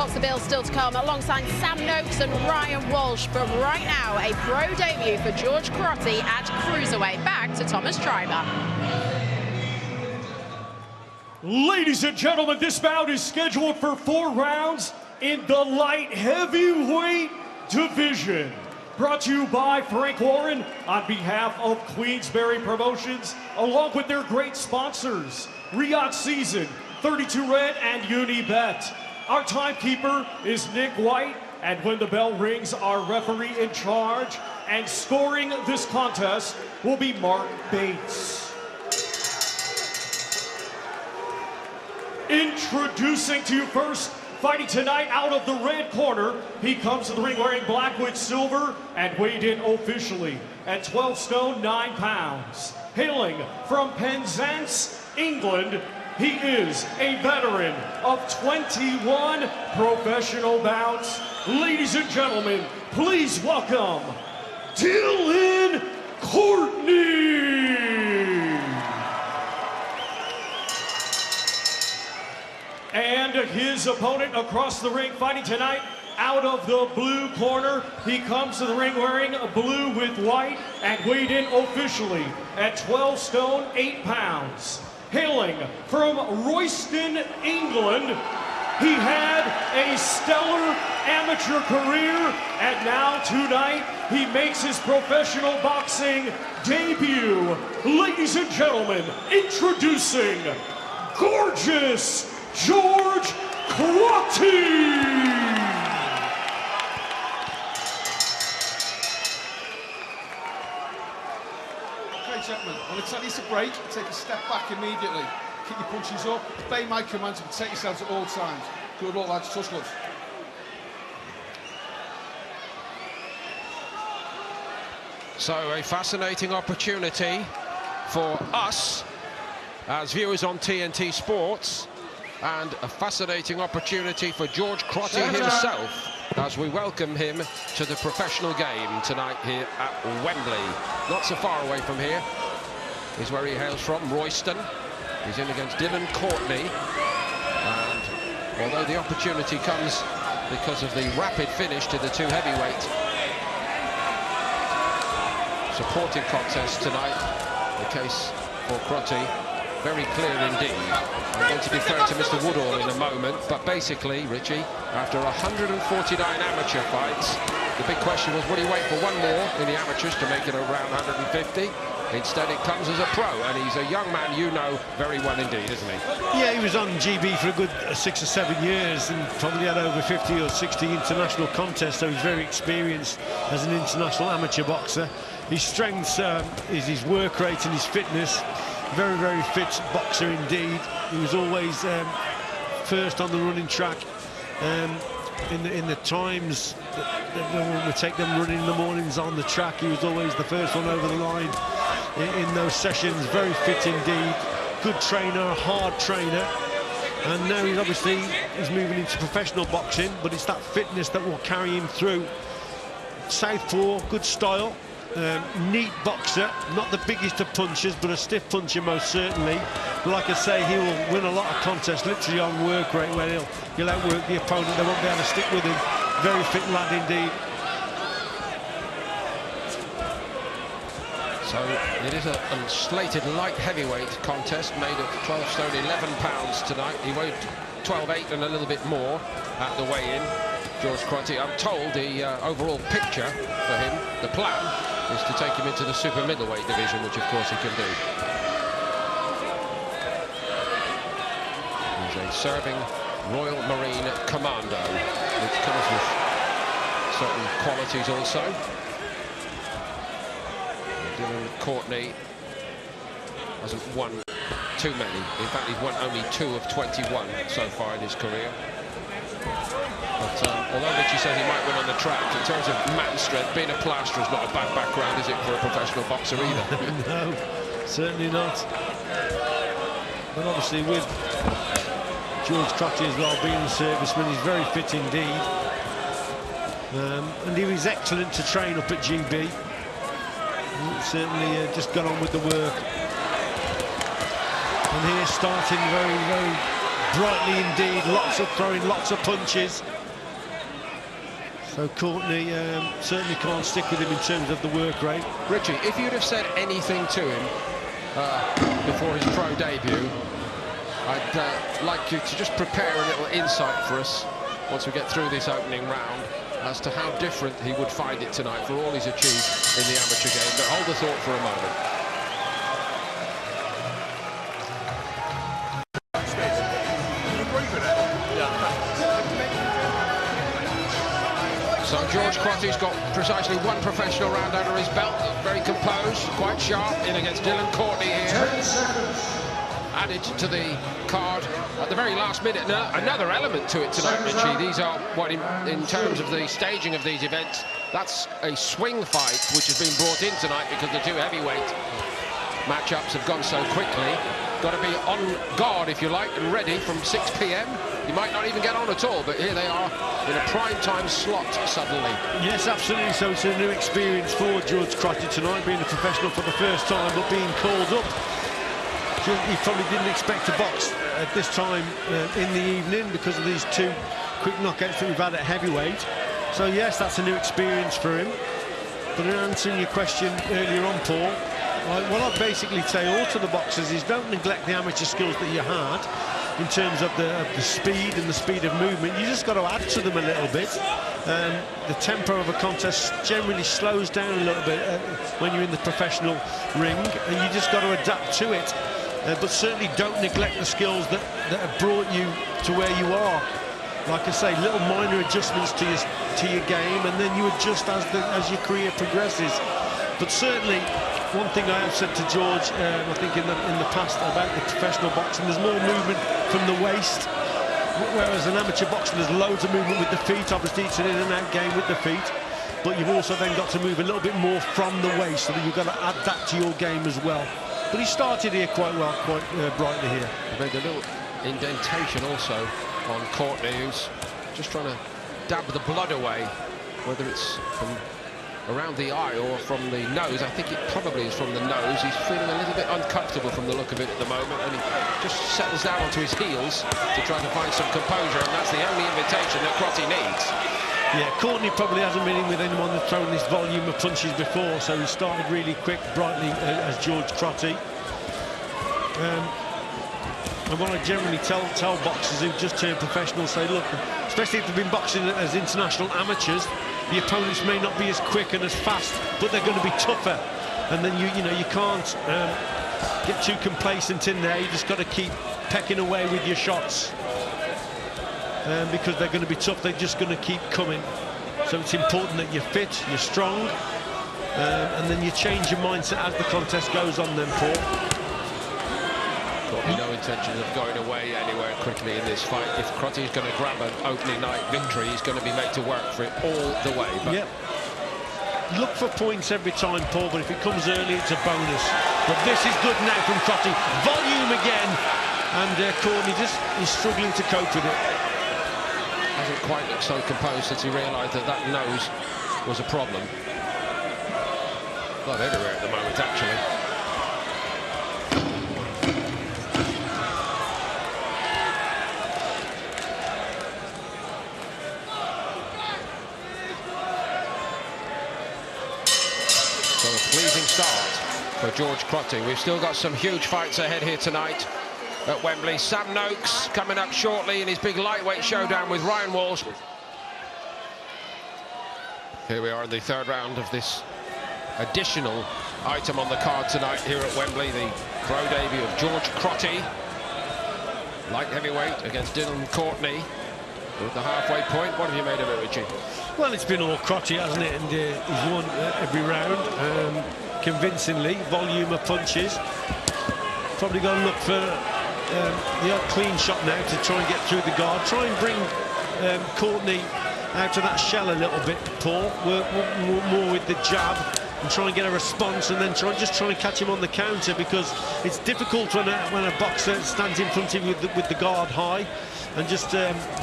Lots of bills still to come alongside Sam Noakes and Ryan Walsh. But right now, a pro debut for George Crotty at cruiserweight. Back to Thomas Treiber. Ladies and gentlemen, this bout is scheduled for 4 rounds in the light heavyweight division. Brought to you by Frank Warren on behalf of Queensberry Promotions, along with their great sponsors, Riyadh Season, 32 Red, and Unibet. Our timekeeper is Nick White, and when the bell rings, our referee in charge and scoring this contest will be Mark Bates. Introducing to you first, fighting tonight out of the red corner, he comes to the ring wearing black with silver and weighed in officially at 12 stone 9 pounds. Hailing from Penzance, England, he is a veteran of 21 professional bouts. Ladies and gentlemen, please welcome Dylan Courtney. And his opponent across the ring fighting tonight out of the blue corner. He comes to the ring wearing blue with white and weighed in officially at 12 stone 8 pounds. Hailing from Royston, England, he had a stellar amateur career, and now tonight he makes his professional boxing debut. Ladies and gentlemen, introducing gorgeous George Crotty. Okay, gentlemen, when I tell you to break, take a step back immediately. Keep your punches up, obey my commands, and protect yourselves at all times. Good luck, lads. Touch gloves. So, a fascinating opportunity for us as viewers on TNT Sports, and a fascinating opportunity for George Crotty himself as we welcome him to the professional game tonight here at Wembley. Not so far away from here is where he hails from, Royston. He's in against Dylan Courtney, and although the opportunity comes because of the rapid finish to the 2 heavyweight supporting contest tonight, the case for Crotty very clear indeed. I'm going to defer to Mr. Woodall in a moment, but basically, Richie, after 149 amateur fights, the big question was, would he wait for one more in the amateurs to make it around 150? Instead, it comes as a pro, and he's a young man you know very well indeed, isn't he? Yeah, he was on GB for a good 6 or 7 years and probably had over 50 or 60 international contests, so he's very experienced as an international amateur boxer. His strengths is his work rate and his fitness. Very, very fit boxer indeed. He was always first on the running track in the times that when we take them running in the mornings on the track. He was always the first one over the line in those sessions. Very fit indeed. Good trainer, hard trainer. And now he's obviously moving into professional boxing, but it's that fitness that will carry him through. Southpaw, good style. Neat boxer, not the biggest of punchers, but a stiff puncher most certainly. But like I say, he will win a lot of contests literally on work rate, where he'll outwork the opponent. They won't be able to stick with him. Very fit lad indeed. So it is a slated light heavyweight contest made of 12 stone 11 pounds tonight. He weighed 12.8 and a little bit more at the weigh-in. George Crotty, I'm told the overall picture for him, the plan, is to take him into the super middleweight division, which of course he can do. He's a serving Royal Marine Commando, which comes with certain qualities also. Dylan Courtney hasn't won too many. In fact, he's won only 2 of 21 so far in his career. But although Richie says he might win on the track, in terms of man strength, being a plasterer is not a bad background, is it, for a professional boxer either? No, certainly not. But obviously with George Crotty as well, being a serviceman, he's very fit indeed. And he was excellent to train up at GB. Certainly just got on with the work. And here starting very, very brightly indeed. Lots of throwing, lots of punches. So Courtney certainly can't stick with him in terms of the work rate. Richie, if you'd have said anything to him before his pro debut, I'd like you to just prepare a little insight for us once we get through this opening round as to how different he would find it tonight for all he's achieved in the amateur game. But hold the thought for a moment. So George Crotty's got precisely one professional round under his belt, very composed, quite sharp, in against Dylan Courtney here. Added to the card at the very last minute. Now, another element to it tonight, Richie. These are, what in terms of the staging of these events, that's a swing fight which has been brought in tonight because the two heavyweight matchups have gone so quickly. Got to be on guard, if you like, and ready from 6 p.m. You might not even get on at all, but here they are in a prime time slot suddenly. Yes, absolutely. So it's a new experience for George Crotty tonight, being a professional for the first time, but being called up. He probably didn't expect to box at this time in the evening because of these two quick knockouts that we've had at heavyweight. So yes, that's a new experience for him. But in answering your question earlier on, Paul, what I basically say all to the boxers is don't neglect the amateur skills that you had in terms of the speed and the speed of movement. You just got to add to them a little bit. The tempo of a contest generally slows down a little bit when you're in the professional ring, and you just got to adapt to it. But certainly don't neglect the skills that have brought you to where you are. Like I say, little minor adjustments to your game, and then you adjust as your career progresses. But certainly, one thing I have said to George, I think in the past about the professional boxing, there's more movement from the waist, whereas an amateur boxing there's loads of movement with the feet. Obviously, it's an in and out game with the feet, but you've also then got to move a little bit more from the waist, so that you've got to add that to your game as well. But he started here quite well, quite brightly here. He made a little indentation also on Courtney, who's just trying to dab the blood away, whether it's from around the eye or from the nose. I think it probably is from the nose. He's feeling a little bit uncomfortable from the look of it at the moment, and he just settles down onto his heels to try to find some composure, and that's the only invitation that Crotty needs. Yeah, Courtney probably hasn't been in with anyone that's thrown this volume of punches before, so he started really quick, brightly, as George Crotty. And what I generally tell boxers who just turned professional, say, look, especially if they've been boxing as international amateurs, the opponents may not be as quick and as fast, but they're going to be tougher. And then you know you can't get too complacent in there. You just got to keep pecking away with your shots. Because they're going to be tough, they're just going to keep coming. So it's important that you're fit, you're strong, and then you change your mindset as the contest goes on then, Paul. Got no intention of going away anywhere quickly in this fight. If Crotty's going to grab an opening night victory, he's going to be made to work for it all the way. But yep. Look for points every time, Paul, but if it comes early, it's a bonus. But this is good now from Crotty. Volume again, and Courtney just is struggling to cope with it. Hasn't quite looked so composed since he realised that nose was a problem. Not everywhere at the moment, actually. So a pleasing start for George Crotty. We've still got some huge fights ahead here tonight at Wembley. Sam Noakes coming up shortly in his big lightweight showdown with Ryan Walsh. Here we are in the third round of this additional item on the card tonight here at Wembley, the pro debut of George Crotty, light heavyweight against Dylan Courtney at the halfway point. What have you made of it, Richie? Well, it's been all Crotty, hasn't it? And he's won every round convincingly. Volume of punches. Probably going to look for the odd clean shot now to try and get through the guard. Try and bring Courtney out of that shell a little bit, Paul. Work more with the jab and try and get a response, and then just try and catch him on the counter, because it's difficult when a boxer stands in front of you with the guard high and just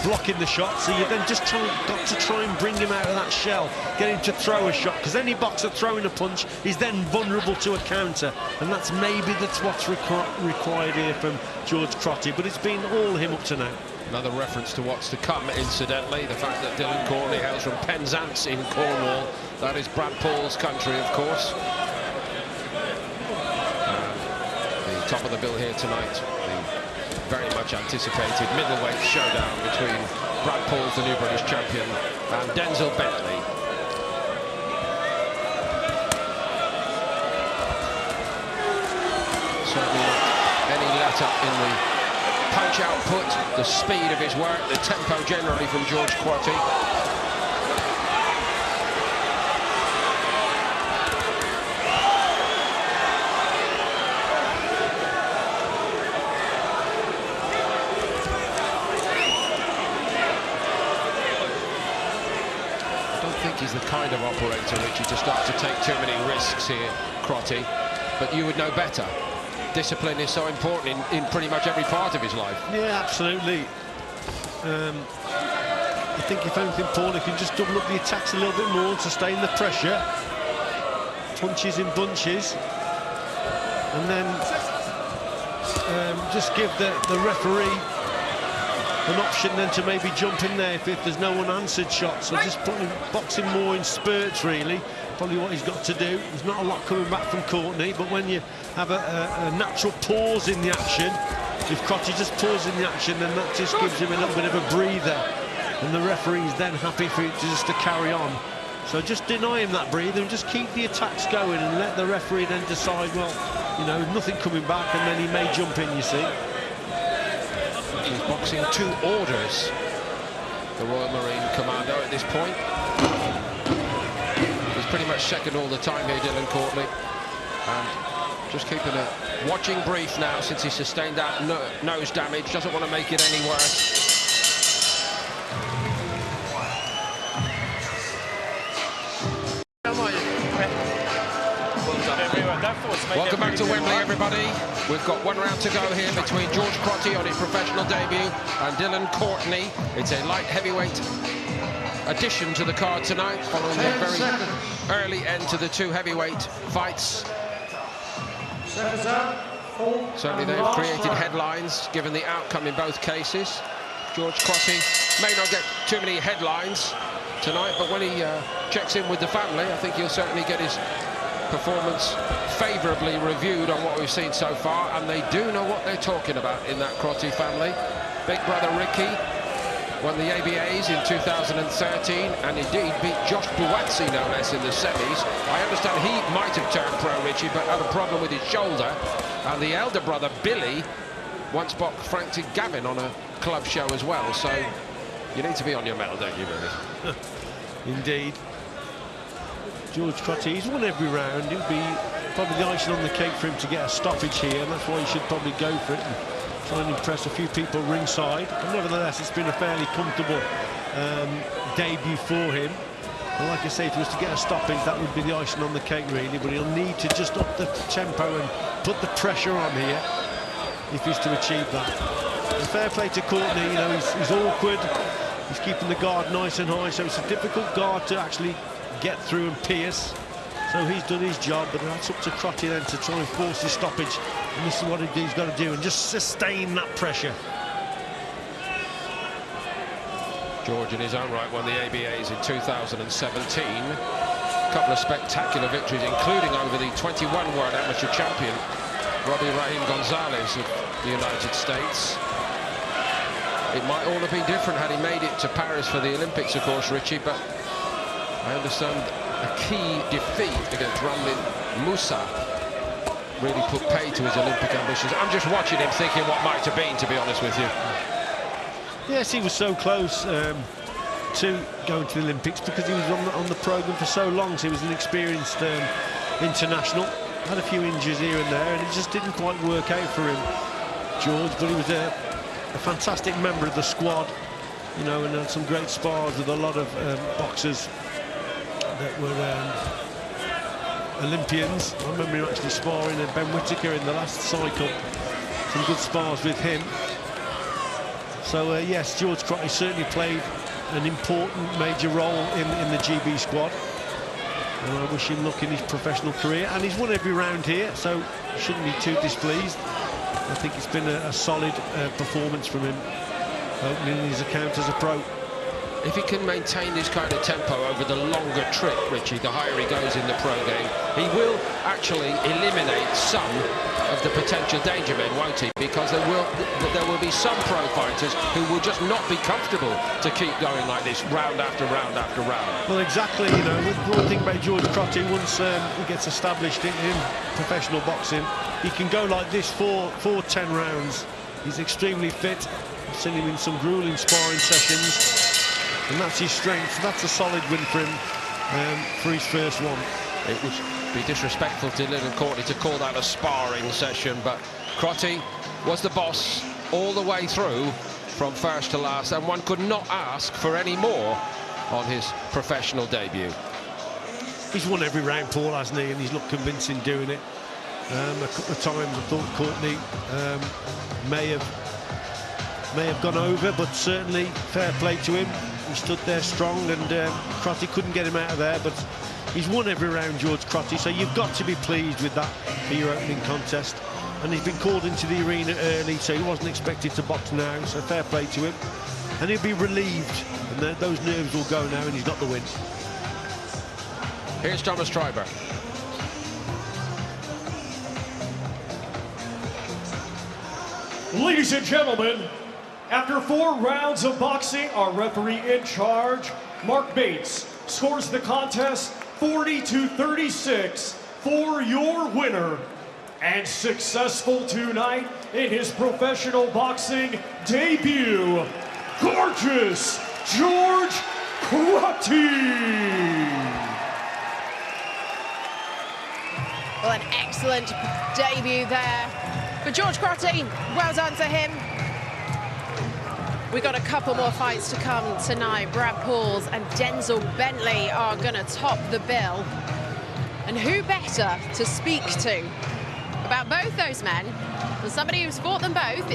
blocking the shot. So you then just got to try and bring him out of that shell, get him to throw a shot, because any boxer throwing a punch is then vulnerable to a counter, and that's what's required here from George Crotty. But it's been all him up to now. Another reference to what's to come, incidentally, the fact that Dylan Courtney hails from Penzance in Cornwall. That is Brad Paul's country, of course. The top of the bill here tonight, the very much anticipated middleweight showdown between Brad Paul's the new British champion and Denzel Bentley. Certainly not any let-up in the punch output, the speed of his work, the tempo generally from George Crotty. I don't think he's the kind of operator, Richie, to start to take too many risks here, Crotty, but you would know better. Discipline is so important in pretty much every part of his life. Yeah, absolutely. I think if anything, Paul, he can just double up the attacks a little bit more and sustain the pressure. Punches in bunches. And then just give the referee an option then to maybe jump in there if there's no unanswered shots. So just box him more in spurts, really. Probably what he's got to do. There's not a lot coming back from Courtney, but when you have a natural pause in the action, if Crotty just pauses in the action, then that just gives him a little bit of a breather, and the referee's then happy for it just to carry on. So just deny him that breather and just keep the attacks going and let the referee then decide, well, you know, nothing coming back, and then he may jump in, you see. He's boxing 2 orders, the Royal Marine Commando at this point. He's pretty much second all the time here, Dylan Courtney. And just keeping a watching brief now since he sustained that nose damage. Doesn't want to make it any worse. Welcome back to Wembley, everybody. We've got 1 round to go here between George Crotty on his professional debut and Dylan Courtney. It's a light heavyweight addition to the card tonight, following a very early end to the 2 heavyweight fights. Certainly they've created headlines, given the outcome in both cases. George Crotty may not get too many headlines tonight, but when he checks in with the family, I think he'll certainly get his performance favourably reviewed on what we've seen so far, and they do know what they're talking about in that Crotty family. Big brother Ricky won the ABAs in 2013 and indeed beat Josh Buatsi, no less, in the semis. I understand he might have turned pro, Richie, but had a problem with his shoulder. And the elder brother Billy once boxed Frank Gavin on a club show as well, so you need to be on your mettle, don't you, really? Indeed. George Crotty, he's won every round. It would be probably the icing on the cake for him to get a stoppage here, and that's why he should probably go for it and try and impress a few people ringside. But nevertheless, it's been a fairly comfortable debut for him. And like I say, if he was to get a stoppage, that would be the icing on the cake, really. But he'll need to just up the tempo and put the pressure on here if he's to achieve that. And fair play to Courtney, you know, he's awkward. He's keeping the guard nice and high, so it's a difficult guard to actually get through and pierce. So he's done his job, but that's up to Crotty then to try and force his stoppage. And this is what he's got to do, and just sustain that pressure. George, in his own right, won the ABAs in 2017. A couple of spectacular victories, including over the 21 world amateur champion, Robbie Raheem Gonzalez of the United States. It might all have been different had he made it to Paris for the Olympics, of course, Richie, but I understand a key defeat against Ramlin Moussa really put pay to his Olympic ambitions. I'm just watching him thinking what might have been, to be honest with you. Yes, he was so close to going to the Olympics because he was on the programme for so long. So he was an experienced international. Had a few injuries here and there, and it just didn't quite work out for him, George. But he was a fantastic member of the squad, you know, and had some great spars with a lot of boxers that were Olympians. I remember him actually sparring at Ben Whittaker in the last cycle. Some good spars with him. So yes, George Crotty certainly played an important major role in the GB squad. And I wish him luck in his professional career. And he's won every round here, so shouldn't be too displeased. I think it's been a solid performance from him. opening his account as a pro. If he can maintain this kind of tempo over the longer trip, Richie, the higher he goes in the pro game, he will actually eliminate some of the potential danger men, won't he? Because there will be some pro fighters who will just not be comfortable to keep going like this round after round after round. Well, exactly. You know, the one thing about George Crotty, once he gets established in professional boxing, he can go like this for 10 rounds. He's extremely fit. I've seen him in some grueling sparring sessions. And that's his strength. That's a solid win for him for his first one. It would be disrespectful to little Courtney to call that a sparring session, but Crotty was the boss all the way through from first to last, and one could not ask for any more on his professional debut. He's won every round, Paul, hasn't he? And he's looked convincing doing it. A couple of times I thought Courtney may have gone over, but certainly fair play to him. He stood there strong, and Crotty couldn't get him out of there, but he's won every round, George Crotty, so you've got to be pleased with that for your opening contest. And he's been called into the arena early, so he wasn't expected to box now, so fair play to him. And he'll be relieved, and those nerves will go now, and he's got the win. Here's Thomas Treiber. Ladies and gentlemen, after 4 rounds of boxing, our referee in charge, Mark Bates, scores the contest 40-36 for your winner and successful tonight in his professional boxing debut, gorgeous George Crotty. Well, an excellent debut there for George Crotty. Well done to him. We've got a couple more fights to come tonight. Brad Pauls and Denzel Bentley are going to top the bill. And who better to speak to about both those men than somebody who's fought them both?